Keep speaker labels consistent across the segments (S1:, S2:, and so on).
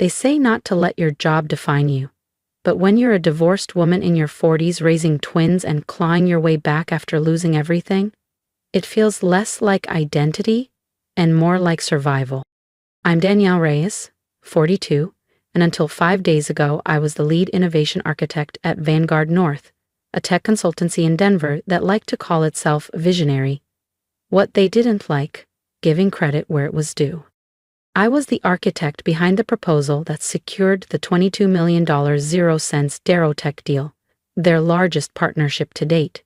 S1: They say not to let your job define you. But when you're a divorced woman in your 40s raising twins and clawing your way back after losing everything, it feels less like identity and more like survival. I'm Danielle Reyes, 42, and until 5 days ago, I was the lead innovation architect at Vanguard North, a tech consultancy in Denver that liked to call itself visionary. What they didn't like, giving credit where it was due. I was the architect behind the proposal that secured the $22 million 0-cents Darrowtech deal, their largest partnership to date.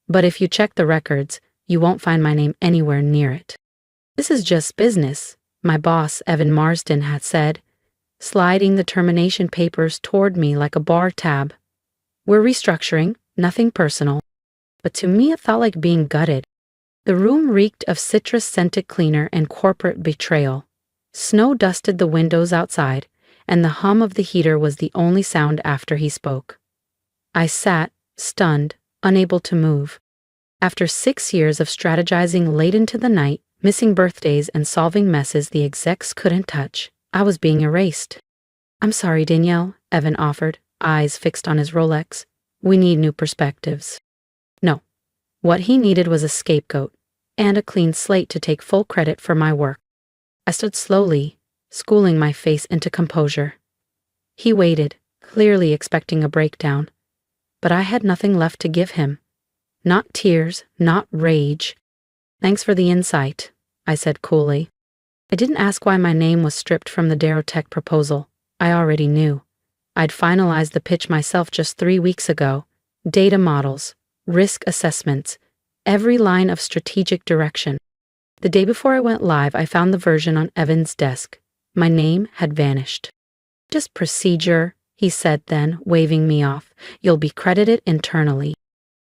S1: But if you check the records, you won't find my name anywhere near it. This is just business, my boss, Evan Marsden, had said, sliding the termination papers toward me like a bar tab. We're restructuring, nothing personal. But to me it felt like being gutted. The room reeked of citrus-scented cleaner and corporate betrayal. Snow dusted the windows outside, and the hum of the heater was the only sound after he spoke. I sat, stunned, unable to move. After 6 years of strategizing late into the night, missing birthdays and solving messes the execs couldn't touch, I was being erased. "I'm sorry, Danielle," Evan offered, eyes fixed on his Rolex. "We need new perspectives." No. What he needed was a scapegoat, and a clean slate to take full credit for my work. I stood slowly, schooling my face into composure. He waited, clearly expecting a breakdown. But I had nothing left to give him. Not tears, not rage. "Thanks for the insight," I said coolly. I didn't ask why my name was stripped from the Darrowtech proposal. I already knew. I'd finalized the pitch myself just 3 weeks ago. Data models, risk assessments, every line of strategic direction. The day before I went live, I found the version on Evan's desk. My name had vanished. "Just procedure," he said then, waving me off. "You'll be credited internally."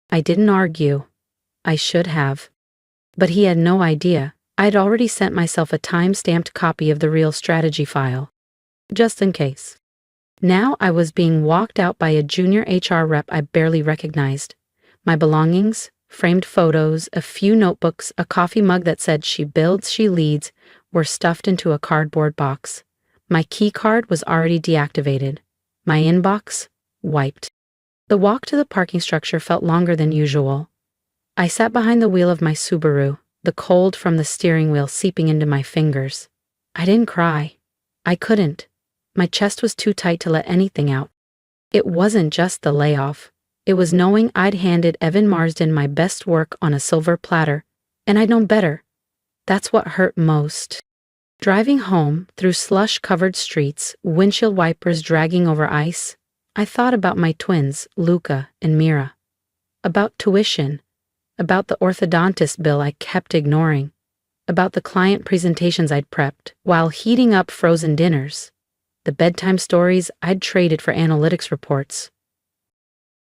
S1: I didn't argue. I should have. But he had no idea. I'd already sent myself a time-stamped copy of the real strategy file. Just in case. Now I was being walked out by a junior HR rep I barely recognized. My belongings, framed photos, a few notebooks, a coffee mug that said "She builds, she leads," were stuffed into a cardboard box. My key card was already deactivated. My inbox, wiped. The walk to the parking structure felt longer than usual. I sat behind the wheel of my Subaru, the cold from the steering wheel seeping into my fingers. I didn't cry. I couldn't. My chest was too tight to let anything out. It wasn't just the layoff. It was knowing I'd handed Evan Marsden my best work on a silver platter, and I'd known better. That's what hurt most. Driving home, through slush-covered streets, windshield wipers dragging over ice, I thought about my twins, Luca and Mira. About tuition. About the orthodontist bill I kept ignoring. About the client presentations I'd prepped while heating up frozen dinners. The bedtime stories I'd traded for analytics reports.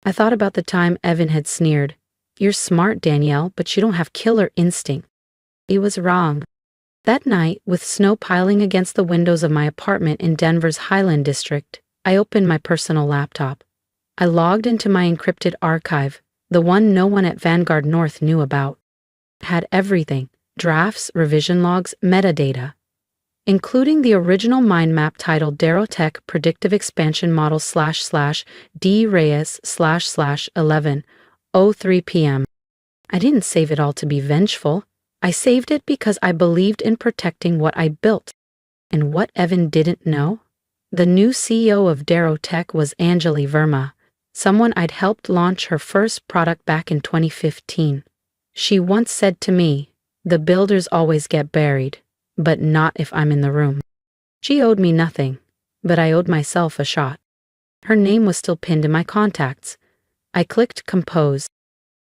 S1: I thought about the time Evan had sneered, "You're smart, Danielle, but you don't have killer instinct." He was wrong. That night, with snow piling against the windows of my apartment in Denver's Highland District, I opened my personal laptop. I logged into my encrypted archive, the one no one at Vanguard North knew about. It had everything: drafts, revision logs, metadata, including the original mind map titled Darrowtech Predictive Expansion Model //D Reyes //11:03 p.m. I didn't save it all to be vengeful. I saved it because I believed in protecting what I built. And what Evan didn't know? The new CEO of Darrowtech was Anjali Verma, someone I'd helped launch her first product back in 2015. She once said to me, "The builders always get buried, but not if I'm in the room." She owed me nothing, but I owed myself a shot. Her name was still pinned in my contacts. I clicked compose.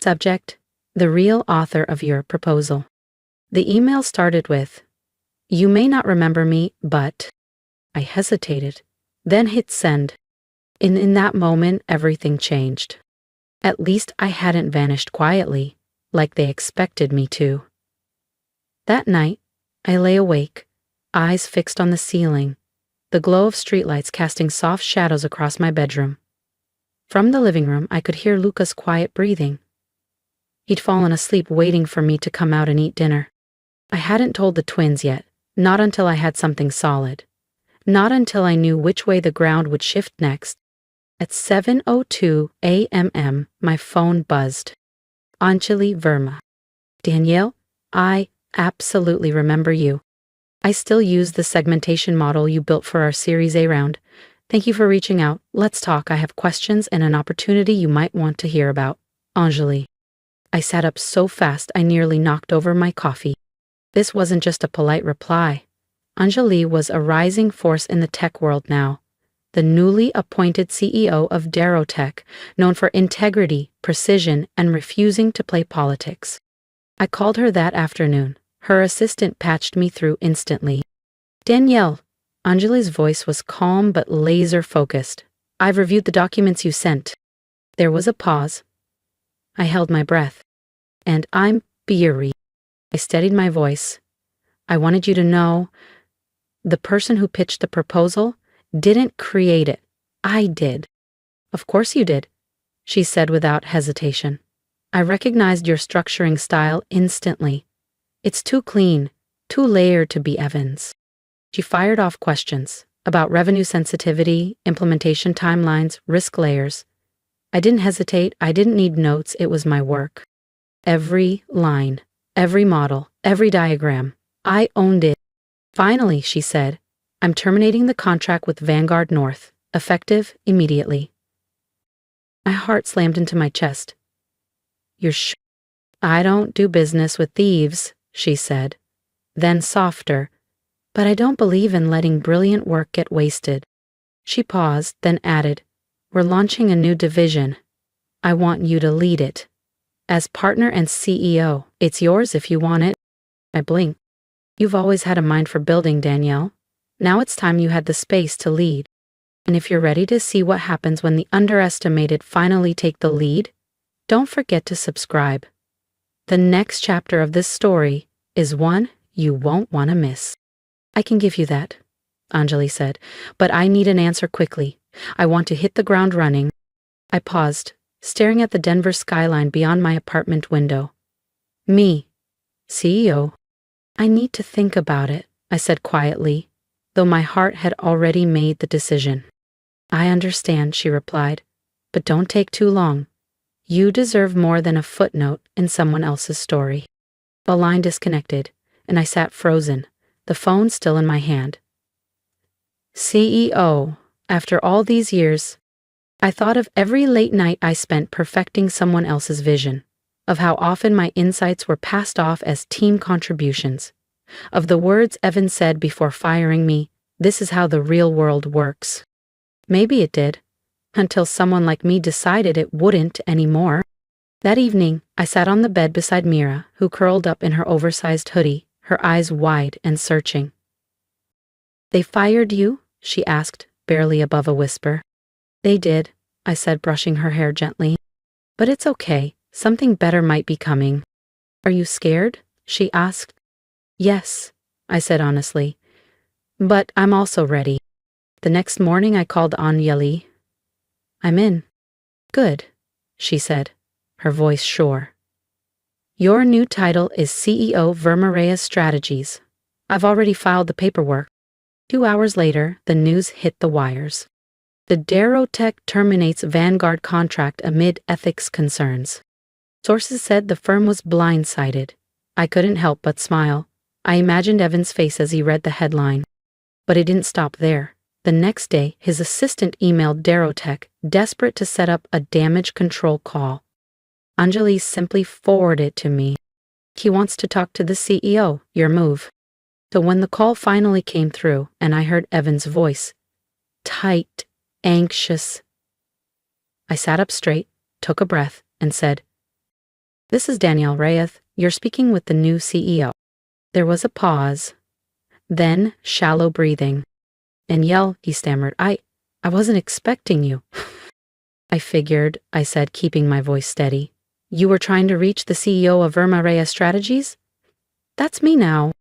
S1: Subject: the real author of your proposal. The email started with, "You may not remember me, but..." I hesitated, then hit send. In that moment, everything changed. At least I hadn't vanished quietly, like they expected me to. That night, I lay awake, eyes fixed on the ceiling, the glow of streetlights casting soft shadows across my bedroom. From the living room, I could hear Luca's quiet breathing. He'd fallen asleep waiting for me to come out and eat dinner. I hadn't told the twins yet, not until I had something solid. Not until I knew which way the ground would shift next. At 7:02 a.m., my phone buzzed. Anjali Verma. Danielle, I absolutely remember you. I still use the segmentation model you built for our Series A round. Thank you for reaching out. Let's talk. I have questions and an opportunity you might want to hear about. Anjali. I sat up so fast I nearly knocked over my coffee. This wasn't just a polite reply. Anjali was a rising force in the tech world now. The newly appointed CEO of Darrowtech, known for integrity, precision, and refusing to play politics. I called her that afternoon. Her assistant patched me through instantly. Danielle. Anjali's voice was calm but laser-focused. I've reviewed the documents you sent. There was a pause. I held my breath. And I'm beery. I steadied my voice. I wanted you to know, the person who pitched the proposal didn't create it. I did. Of course you did, she said without hesitation. I recognized your structuring style instantly. It's too clean, too layered to be Evans. She fired off questions about revenue sensitivity, implementation timelines, risk layers. I didn't hesitate. I didn't need notes. It was my work. Every line, every model, every diagram. I owned it. Finally, she said, I'm terminating the contract with Vanguard North, effective immediately. My heart slammed into my chest. You're sure? I don't do business with thieves, she said. Then softer, but I don't believe in letting brilliant work get wasted. She paused, then added, we're launching a new division. I want you to lead it. As partner and CEO, it's yours if you want it. I blinked. You've always had a mind for building, Danielle. Now it's time you had the space to lead. And if you're ready to see what happens when the underestimated finally take the lead, don't forget to subscribe. The next chapter of this story is one you won't want to miss. I can give you that, Anjali said, but I need an answer quickly. I want to hit the ground running. I paused, staring at the Denver skyline beyond my apartment window. Me, CEO. I need to think about it, I said quietly, though my heart had already made the decision. I understand, she replied, but don't take too long. You deserve more than a footnote in someone else's story. The line disconnected, and I sat frozen, the phone still in my hand. CEO, after all these years, I thought of every late night I spent perfecting someone else's vision, of how often my insights were passed off as team contributions, of the words Evan said before firing me, this is how the real world works. Maybe it did, until someone like me decided it wouldn't anymore. That evening, I sat on the bed beside Mira, who curled up in her oversized hoodie, her eyes wide and searching. They fired you? She asked, barely above a whisper. They did, I said, brushing her hair gently. But it's okay, something better might be coming. Are you scared? She asked. Yes, I said honestly. But I'm also ready. The next morning I called Anjali. I'm in. Good, she said, her voice sure. Your new title is CEO Verma Strategies. I've already filed the paperwork. 2 hours later, the news hit the wires. The Darrowtech terminates Vanguard contract amid ethics concerns. Sources said the firm was blindsided. I couldn't help but smile. I imagined Evan's face as he read the headline. But it didn't stop there. The next day, his assistant emailed Darrowtech, desperate to set up a damage control call. Anjali simply forwarded it to me. He wants to talk to the CEO, your move. So when the call finally came through and I heard Evan's voice, tight, anxious, I sat up straight, took a breath, and said, This is Danielle Reyes. You're speaking with the new CEO. There was a pause, then shallow breathing. Danielle, he stammered, I wasn't expecting you. I figured, I said, keeping my voice steady. You were trying to reach the CEO of Verma Strategies? That's me now.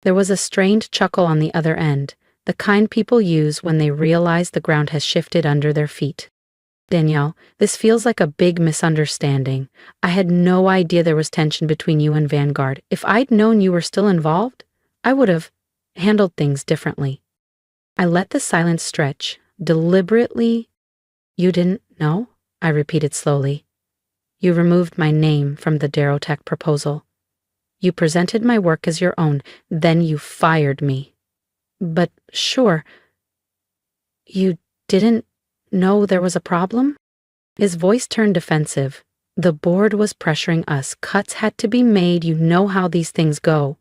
S1: There was a strained chuckle on the other end, the kind people use when they realize the ground has shifted under their feet. Danielle, this feels like a big misunderstanding. I had no idea there was tension between you and Vanguard. If I'd known you were still involved, I would have handled things differently. I let the silence stretch, deliberately. You didn't know? I repeated slowly. You removed my name from the Darrowtech proposal. You presented my work as your own, then you fired me. But sure, you didn't know there was a problem? His voice turned defensive. The board was pressuring us. Cuts had to be made. You know how these things go.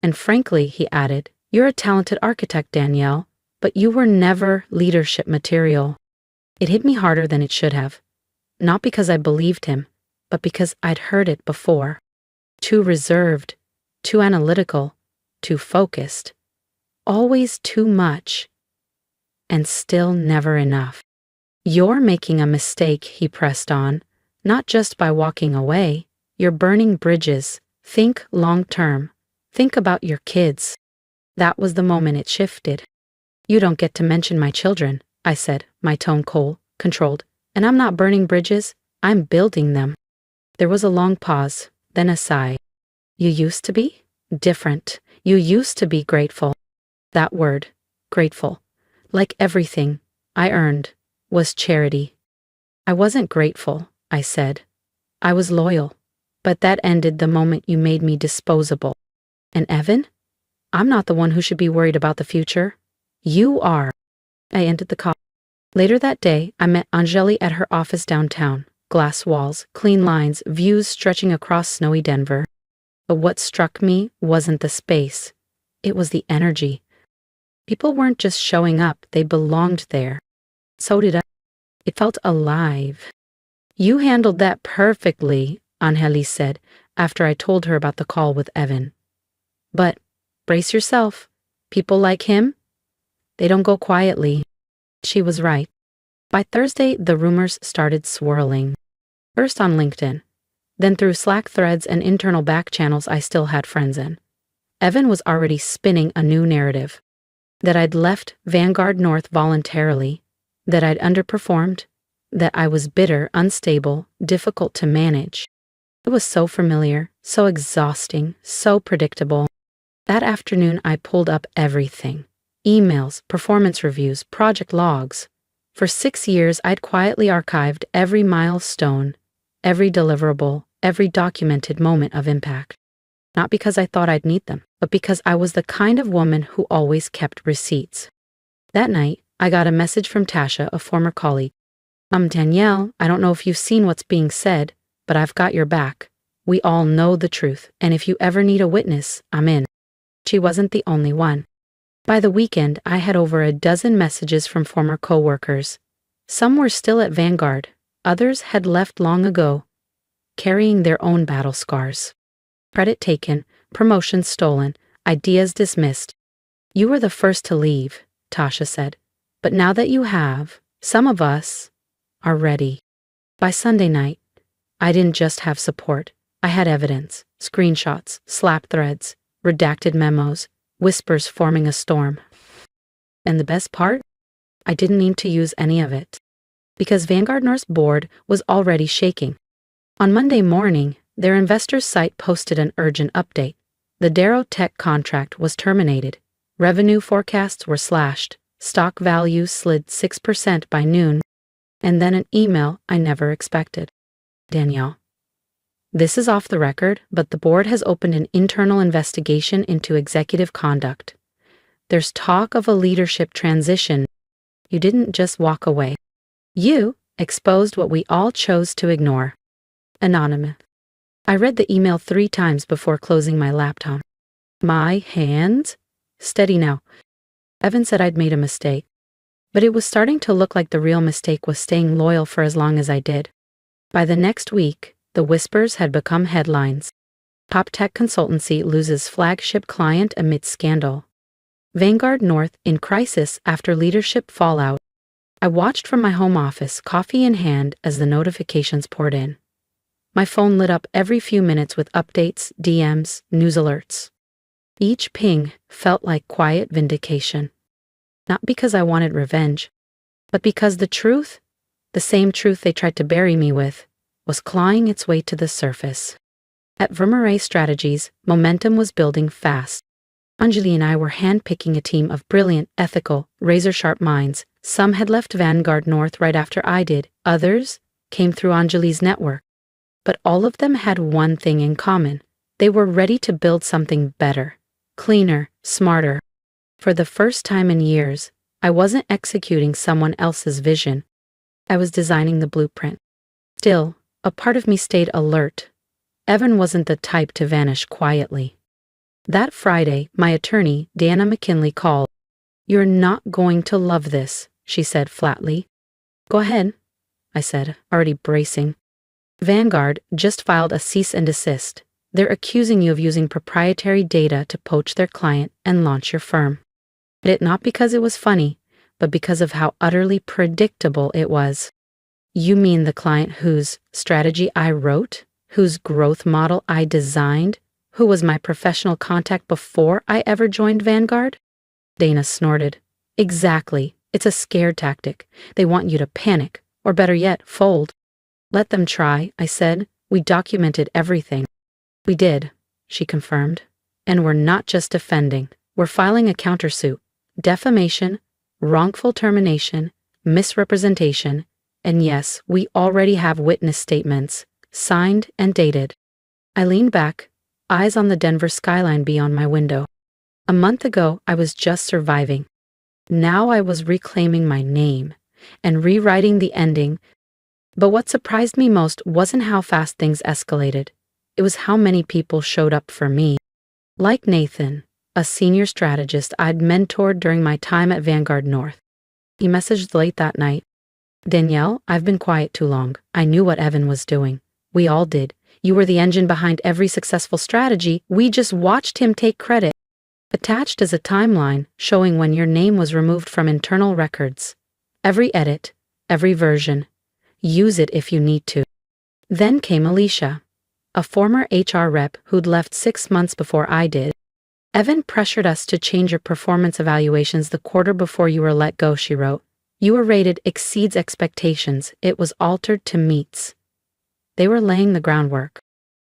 S1: And frankly, he added, you're a talented architect, Danielle, but you were never leadership material. It hit me harder than it should have. Not because I believed him, but because I'd heard it before. Too reserved, too analytical, too focused. Always too much. And still never enough. You're making a mistake, he pressed on, not just by walking away. You're burning bridges. Think long term. Think about your kids. That was the moment it shifted. You don't get to mention my children, I said, my tone controlled. And I'm not burning bridges, I'm building them. There was a long pause, then a sigh. You used to be? Different. You used to be grateful. That word, grateful, like everything I earned, was charity. I wasn't grateful, I said. I was loyal. But that ended the moment you made me disposable. And Evan? I'm not the one who should be worried about the future. You are. I ended the call. Later that day, I met Anjali at her office downtown. Glass walls, clean lines, views stretching across snowy Denver. But what struck me wasn't the space. It was the energy. People weren't just showing up, they belonged there. So did I. It felt alive. You handled that perfectly, Anjali said, after I told her about the call with Evan. But, brace yourself, people like him, they don't go quietly. She was right. By Thursday, the rumors started swirling. First on LinkedIn, then through Slack threads and internal back channels I still had friends in. Evan was already spinning a new narrative. That I'd left Vanguard North voluntarily, that I'd underperformed, that I was bitter, unstable, difficult to manage. It was so familiar, so exhausting, so predictable. That afternoon I pulled up everything. Emails, performance reviews, project logs. For 6 years I'd quietly archived every milestone, every deliverable, every documented moment of impact. Not because I thought I'd need them, but because I was the kind of woman who always kept receipts. That night, I got a message from Tasha, a former colleague. Danielle, I don't know if you've seen what's being said, but I've got your back. We all know the truth, and if you ever need a witness, I'm in. She wasn't the only one. By the weekend, I had over a dozen messages from former coworkers. Some were still at Vanguard, others had left long ago, carrying their own battle scars. Credit taken, promotions stolen, ideas dismissed. You were the first to leave, Tasha said. But now that you have, some of us are ready. By Sunday night, I didn't just have support. I had evidence, screenshots, Slack threads, redacted memos, whispers forming a storm. And the best part? I didn't need to use any of it. Because Vanguard North's board was already shaking. On Monday morning, their investors' site posted an urgent update. The Darrowtech contract was terminated. Revenue forecasts were slashed. Stock values slid 6% by noon. And then an email I never expected. Danielle. This is off the record, but the board has opened an internal investigation into executive conduct. There's talk of a leadership transition. You didn't just walk away. You exposed what we all chose to ignore. Anonymous. I read the email 3 times before closing my laptop. My hands? Steady now. Evan said I'd made a mistake. But it was starting to look like the real mistake was staying loyal for as long as I did. By the next week, the whispers had become headlines. Top tech consultancy loses flagship client amid scandal. Vanguard North in crisis after leadership fallout. I watched from my home office, coffee in hand, as the notifications poured in. My phone lit up every few minutes with updates, DMs, news alerts. Each ping felt like quiet vindication. Not because I wanted revenge, but because the truth, the same truth they tried to bury me with, was clawing its way to the surface. At Vermeer Strategies, momentum was building fast. Anjali and I were handpicking a team of brilliant, ethical, razor-sharp minds. Some had left Vanguard North right after I did. Others came through Anjali's network. But all of them had one thing in common. They were ready to build something better, cleaner, smarter. For the first time in years, I wasn't executing someone else's vision. I was designing the blueprint. Still, a part of me stayed alert. Evan wasn't the type to vanish quietly. That Friday, my attorney, Dana McKinley, called. "You're not going to love this," she said flatly. "Go ahead," I said, already bracing. "Vanguard just filed a cease and desist. They're accusing you of using proprietary data to poach their client and launch your firm." I did it not because it was funny, but because of how utterly predictable it was. "You mean the client whose strategy I wrote, whose growth model I designed, who was my professional contact before I ever joined Vanguard?" Dana snorted. "Exactly. It's a scare tactic. They want you to panic, or better yet, fold." "Let them try," I said. "We documented everything." "We did," she confirmed. "And we're not just defending. We're filing a countersuit. Defamation, wrongful termination, misrepresentation, and yes, we already have witness statements, signed and dated." I leaned back, eyes on the Denver skyline beyond my window. A month ago, I was just surviving. Now I was reclaiming my name and rewriting the ending. But what surprised me most wasn't how fast things escalated. It was how many people showed up for me. Like Nathan, a senior strategist I'd mentored during my time at Vanguard North. He messaged late that night. "Danielle, I've been quiet too long. I knew what Evan was doing. We all did. You were the engine behind every successful strategy. We just watched him take credit." Attached is a timeline showing when your name was removed from internal records. Every edit, every version. Use it if you need to. Then came Alicia, a former HR rep who'd left 6 months before I did. "Evan pressured us to change your performance evaluations the quarter before you were let go," she wrote. "You were rated exceeds expectations. It was altered to meets." They were laying the groundwork.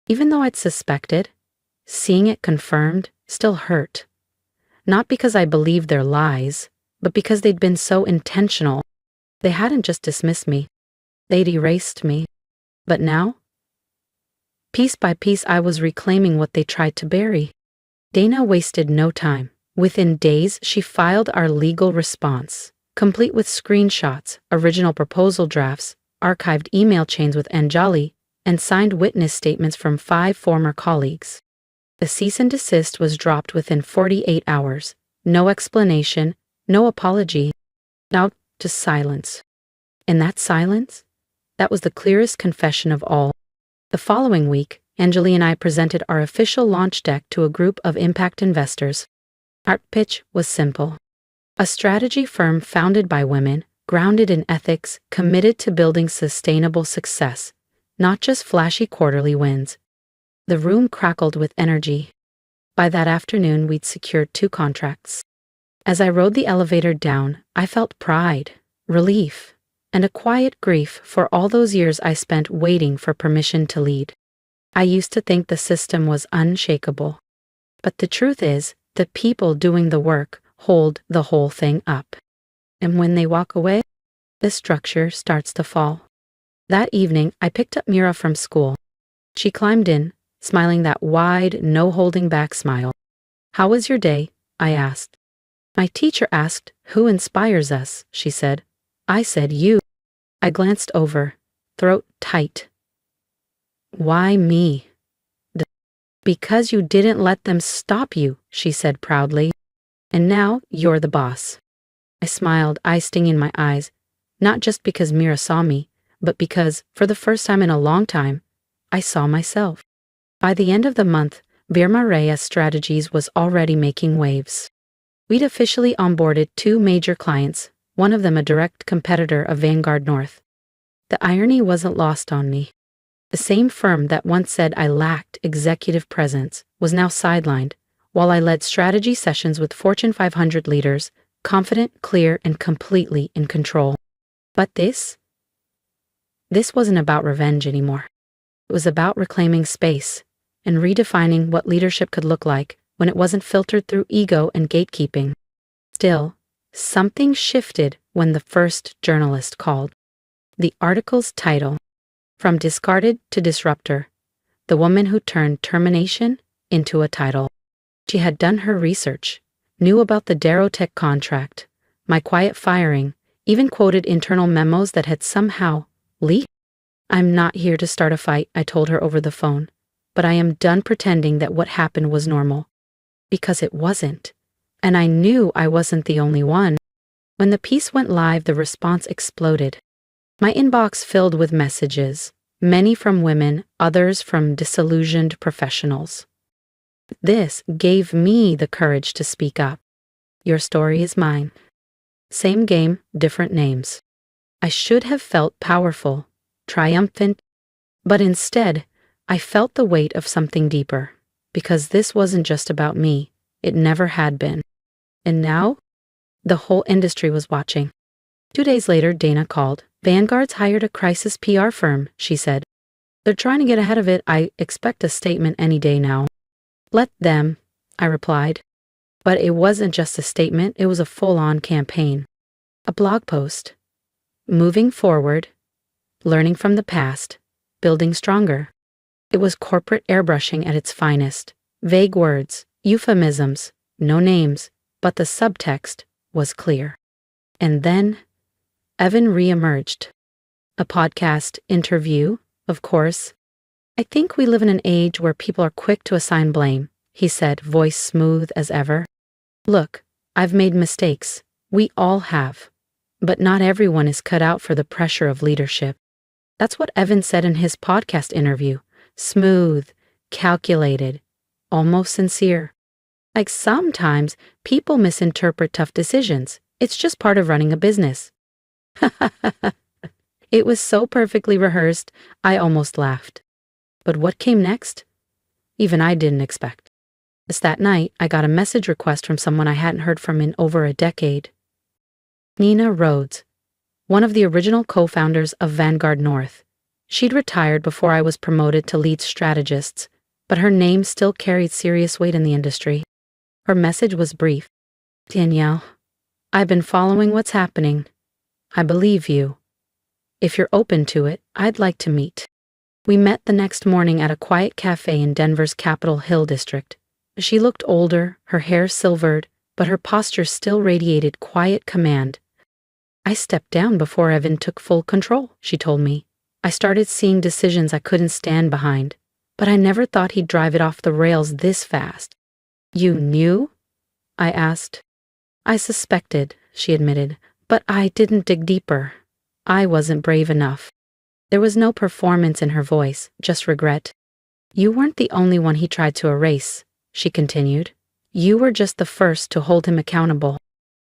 S1: Even though I'd suspected, seeing it confirmed still hurt. Not because I believed their lies, but because they'd been so intentional. They hadn't just dismissed me. They'd erased me. But now, piece by piece, I was reclaiming what they tried to bury. Dana wasted no time. Within days, she filed our legal response, complete with screenshots, original proposal drafts, archived email chains with Anjali, and signed witness statements from 5 former colleagues. The cease and desist was dropped within 48 hours. No explanation, no apology. Now, just silence. And that silence? That was the clearest confession of all. The following week, Anjali and I presented our official launch deck to a group of impact investors. Our pitch was simple. A strategy firm founded by women, grounded in ethics, committed to building sustainable success, not just flashy quarterly wins. The room crackled with energy. By that afternoon, we'd secured 2 contracts. As I rode the elevator down, I felt pride, relief, and a quiet grief for all those years I spent waiting for permission to lead. I used to think the system was unshakable. But the truth is, the people doing the work hold the whole thing up. And when they walk away, the structure starts to fall. That evening, I picked up Mira from school. She climbed in, smiling that wide, no-holding-back smile. "How was your day?" I asked. "My teacher asked, 'Who inspires us?'" she said. I said, "You." I glanced over, throat tight. "Why me?" "Because you didn't let them stop you," she said proudly. "And now you're the boss." I smiled, eyes stinging in my eyes, not just because Mira saw me, but because, for the first time in a long time, I saw myself. By the end of the month, Birma Reyes Strategies was already making waves. We'd officially onboarded 2 major clients, one of them a direct competitor of Vanguard North. The irony wasn't lost on me. The same firm that once said I lacked executive presence was now sidelined, while I led strategy sessions with Fortune 500 leaders, confident, clear, and completely in control. But this wasn't about revenge anymore. It was about reclaiming space and redefining what leadership could look like, when it wasn't filtered through ego and gatekeeping. Still, something shifted when the first journalist called. The article's title, From Discarded to Disruptor, the woman who turned termination into a title. She had done her research, knew about the Darrowtech contract, my quiet firing, even quoted internal memos that had somehow leaked. "I'm not here to start a fight," I told her over the phone, "but I am done pretending that what happened was normal." Because it wasn't. And I knew I wasn't the only one. When the piece went live, the response exploded. My inbox filled with messages, many from women, others from disillusioned professionals. This gave me the courage to speak up. Your story is mine. Same game, different names. I should have felt powerful, triumphant, but instead, I felt the weight of something deeper, because this wasn't just about me. It never had been. And now, the whole industry was watching. 2 days later, Dana called. "Vanguard's hired a crisis PR firm," she said. "They're trying to get ahead of it. I expect a statement any day now." "Let them," I replied. But it wasn't just a statement, it was a full-on campaign. A blog post. Moving forward, learning from the past, building stronger. It was corporate airbrushing at its finest. Vague words, euphemisms, no names, but the subtext was clear. And then, Evan re-emerged. A podcast interview, of course. "I think we live in an age where people are quick to assign blame," he said, voice smooth as ever. "Look, I've made mistakes. We all have. But not everyone is cut out for the pressure of leadership." That's what Evan said in his podcast interview. Smooth, calculated, almost sincere. Like sometimes people misinterpret tough decisions. It's just part of running a business. It was so perfectly rehearsed, I almost laughed. But what came next? Even I didn't expect. Just that night, I got a message request from someone I hadn't heard from in over a decade. Nina Rhodes, one of the original co-founders of Vanguard North. She'd retired before I was promoted to lead strategist, but her name still carried serious weight in the industry. Her message was brief. "Danielle, I've been following what's happening. I believe you. If you're open to it, I'd like to meet." We met the next morning at a quiet cafe in Denver's Capitol Hill district. She looked older, her hair silvered, but her posture still radiated quiet command. "I stepped down before Evan took full control," she told me. "I started seeing decisions I couldn't stand behind, but I never thought he'd drive it off the rails this fast." "You knew?" I asked. "I suspected," she admitted, "but I didn't dig deeper. I wasn't brave enough." There was no performance in her voice, just regret. "You weren't the only one he tried to erase," she continued. "You were just the first to hold him accountable."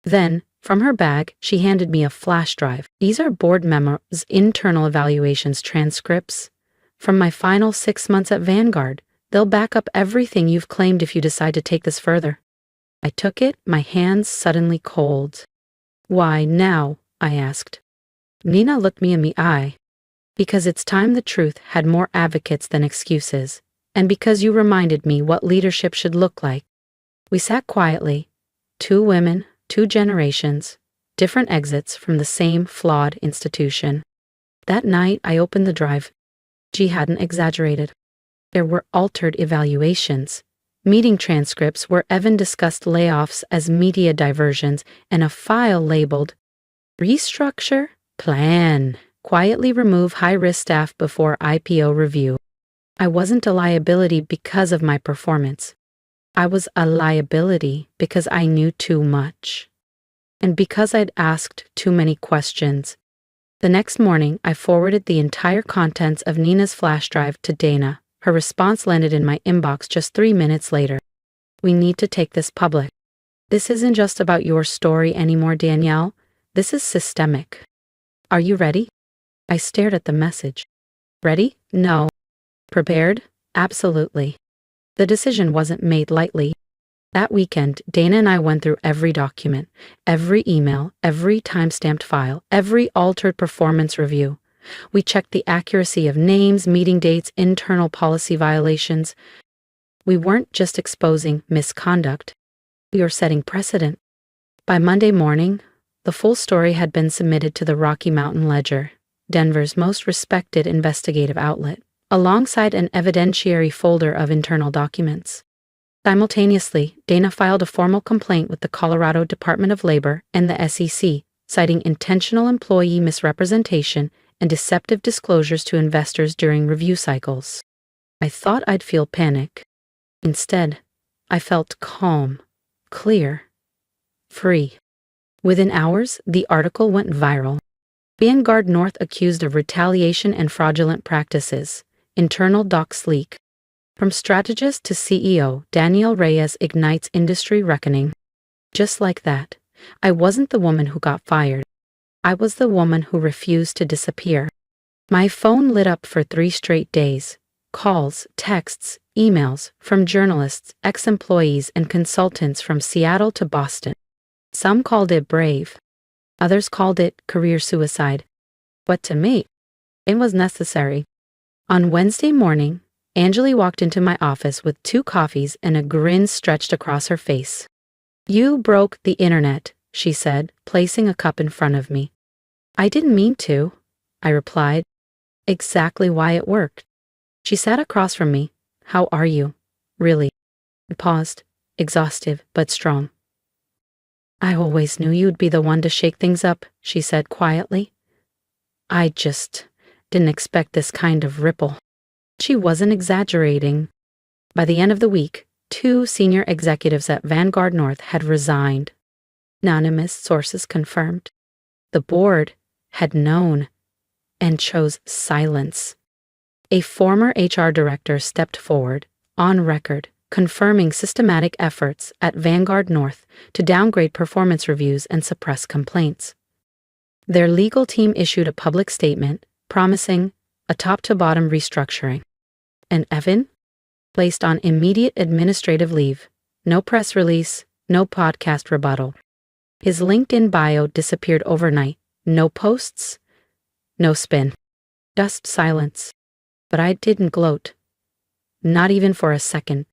S1: Then, from her bag, she handed me a flash drive. "These are board memos, internal evaluations, transcripts. From my final 6 months at Vanguard. They'll back up everything you've claimed if you decide to take this further." I took it, my hands suddenly cold. "Why now?" I asked. Nina looked me in the eye. "Because it's time the truth had more advocates than excuses, and because you reminded me what leadership should look like." We sat quietly, 2 women, 2 generations, different exits from the same flawed institution. That night, I opened the drive. She hadn't exaggerated. There were altered evaluations, meeting transcripts where Evan discussed layoffs as media diversions, and a file labeled "Restructure Plan. Quietly remove high-risk staff before IPO review." I wasn't a liability because of my performance. I was a liability because I knew too much. And because I'd asked too many questions. The next morning, I forwarded the entire contents of Nina's flash drive to Dana. Her response landed in my inbox just 3 minutes later. "We need to take this public. This isn't just about your story anymore, Danielle. This is systemic. Are you ready?" I stared at the message. Ready? No. Prepared? Absolutely. The decision wasn't made lightly. That weekend, Dana and I went through every document, every email, every time-stamped file, every altered performance review. We checked the accuracy of names, meeting dates, internal policy violations. We weren't just exposing misconduct, we were setting precedent. By Monday morning, the full story had been submitted to the Rocky Mountain Ledger, Denver's most respected investigative outlet, alongside an evidentiary folder of internal documents. Simultaneously, Dana filed a formal complaint with the Colorado Department of Labor and the SEC, citing intentional employee misrepresentation and deceptive disclosures to investors during review cycles. I thought I'd feel panic. Instead, I felt calm, clear, free. Within hours, the article went viral. Vanguard North accused of retaliation and fraudulent practices. Internal docs leak. From strategist to CEO, Daniel Reyes ignites industry reckoning. Just like that, I wasn't the woman who got fired. I was the woman who refused to disappear. My phone lit up for 3 straight days. Calls, texts, emails from journalists, ex-employees, and consultants from Seattle to Boston. Some called it brave. Others called it career suicide. But to me, it was necessary. On Wednesday morning, Anjali walked into my office with 2 coffees and a grin stretched across her face. "You broke the internet," she said, placing a cup in front of me. "I didn't mean to," I replied. "Exactly why it worked." She sat across from me. "How are you? Really?" I paused, exhaustive but strong. "I always knew you'd be the one to shake things up," she said quietly. "I just didn't expect this kind of ripple." She wasn't exaggerating. By the end of the week, 2 senior executives at Vanguard North had resigned. Anonymous sources confirmed. The board had known and chose silence. A former HR director stepped forward, on record, confirming systematic efforts at Vanguard North to downgrade performance reviews and suppress complaints. Their legal team issued a public statement promising a top-to-bottom restructuring. And Evan? Placed on immediate administrative leave. No press release, no podcast rebuttal. His LinkedIn bio disappeared overnight. No posts, no spin. Just silence. But I didn't gloat. Not even for a second.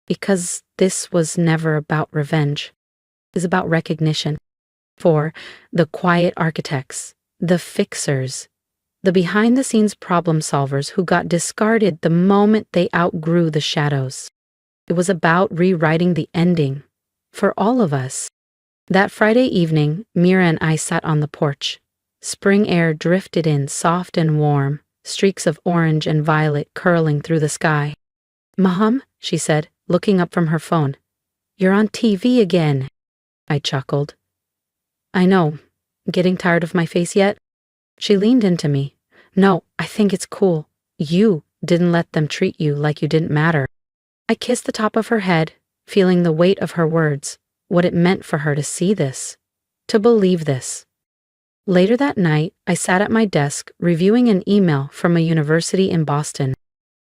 S1: Because this was never about revenge. It was about recognition. For the quiet architects, the fixers, the behind-the-scenes problem solvers who got discarded the moment they outgrew the shadows. It was about rewriting the ending. For all of us. That Friday evening, Mira and I sat on the porch. Spring air drifted in, soft and warm, streaks of orange and violet curling through the sky. "Mom," she said, looking up from her phone. "You're on TV again." I chuckled. "I know. Getting tired of my face yet?" She leaned into me. "No, I think it's cool. You didn't let them treat you like you didn't matter." I kissed the top of her head, feeling the weight of her words, what it meant for her to see this, to believe this. Later that night, I sat at my desk reviewing an email from a university in Boston.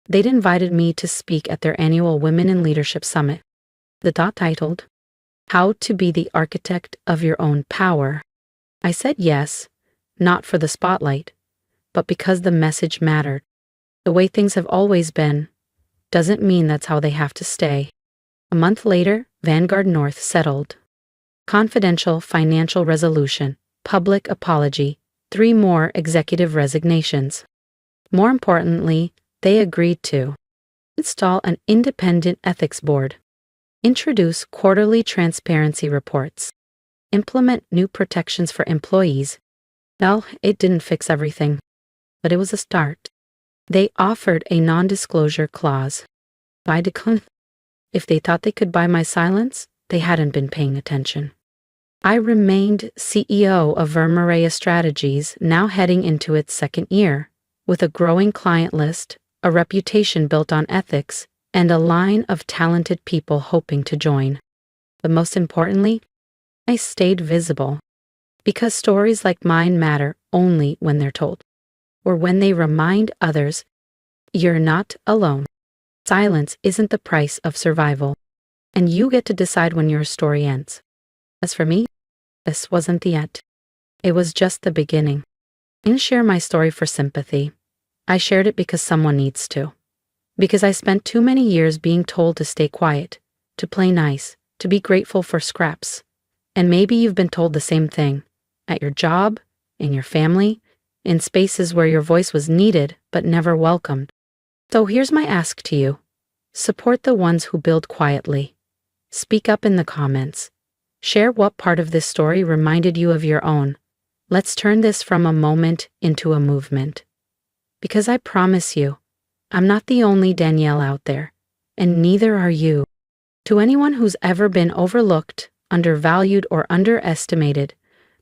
S1: They'd invited me to speak at their annual Women in Leadership Summit. The talk titled, "How to Be the Architect of Your Own Power." I said yes, not for the spotlight, but because the message mattered. The way things have always been doesn't mean that's how they have to stay. A month later, Vanguard North settled. Confidential financial resolution, public apology, 3 more executive resignations. More importantly, they agreed to install an independent ethics board, introduce quarterly transparency reports, implement new protections for employees. Well, it didn't fix everything, but it was a start. They offered a non-disclosure clause. I declined. If they thought they could buy my silence, they hadn't been paying attention. I remained CEO of Vermereya Strategies, now heading into its 2nd year, with a growing client list, a reputation built on ethics, and a line of talented people hoping to join. But most importantly, I stayed visible. Because stories like mine matter only when they're told, or when they remind others, you're not alone. Silence isn't the price of survival, and you get to decide when your story ends. As for me, this wasn't the end. It was just the beginning. I didn't share my story for sympathy. I shared it because someone needs to. Because I spent too many years being told to stay quiet, to play nice, to be grateful for scraps. And maybe you've been told the same thing. At your job, in your family, in spaces where your voice was needed but never welcomed. So here's my ask to you. Support the ones who build quietly. Speak up in the comments. Share what part of this story reminded you of your own. Let's turn this from a moment into a movement. Because I promise you, I'm not the only Danielle out there, and neither are you. To anyone who's ever been overlooked, undervalued, or underestimated,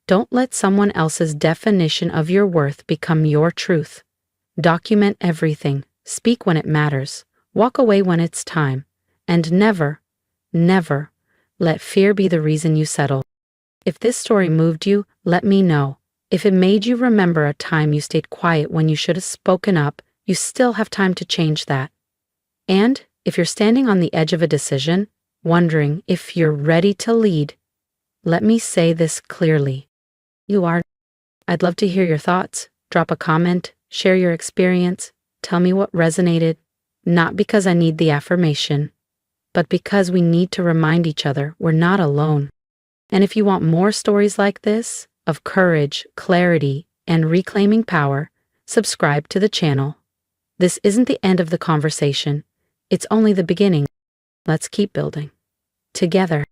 S1: don't let someone else's definition of your worth become your truth. Document everything, speak when it matters, walk away when it's time, and never, never let fear be the reason you settle. If this story moved you, let me know. If it made you remember a time you stayed quiet when you should have spoken up, you still have time to change that. And if you're standing on the edge of a decision, wondering if you're ready to lead, let me say this clearly. You are. I'd love to hear your thoughts. Drop a comment, share your experience, tell me what resonated, not because I need the affirmation, but because we need to remind each other we're not alone. And if you want more stories like this, of courage, clarity, and reclaiming power, subscribe to the channel. This isn't the end of the conversation. It's only the beginning. Let's keep building. Together.